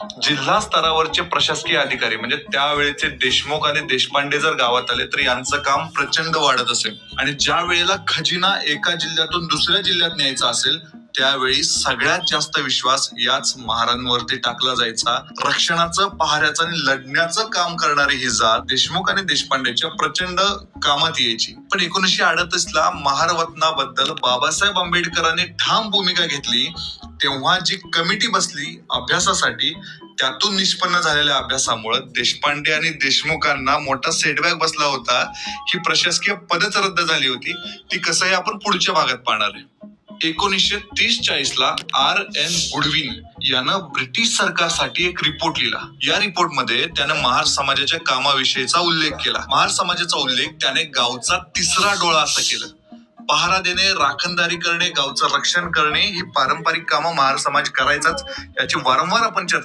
जिल्हा स्तरावरचे प्रशासकीय अधिकारी म्हणजे त्यावेळेचे देशमुख आणि देशपांडे जर गावात आले तर यांचं काम प्रचंड वाढत असेल. आणि ज्या वेळेला खजिना एका जिल्ह्यातून दुसऱ्या जिल्ह्यात न्यायचा असेल त्यावेळी सगळ्यात जास्त विश्वास याच महारांवरती टाकला जायचा. रक्षणाचं, पहाऱ्याचं आणि लढण्याचं काम करणारी ही जात देशमुख आणि देशपांडेच्या प्रचंड कामात यायची. पण 1938ला महारवतनाबद्दल बाबासाहेब आंबेडकरांनी ठाम भूमिका घेतली तेव्हा जी कमिटी बसली अभ्यासासाठी, त्यातून निष्पन्न झालेल्या अभ्यासामुळे देशपांडे आणि देशमुखांना मोठा सेटबॅक बसला होता. ही प्रशासकीय पदच रद्द झाली होती. ती कसं आहे आपण पुढच्या भागात पाहणार आहे. 1930-40ला R.N. गुडविन यानं ब्रिटिश सरकारसाठी एक रिपोर्ट लिहिला. या रिपोर्टमध्ये त्यानं महार समाजाच्या कामाविषयीचा उल्लेख केला. महार समाजाचा उल्लेख त्याने गावचा तिसरा डोळा असं केलं. पहारा देणे, राखणदारी करणे, गावचं रक्षण करणे ही पारंपरिक कामं महार समाज करायचाच, याची वारंवार आपण चर्चा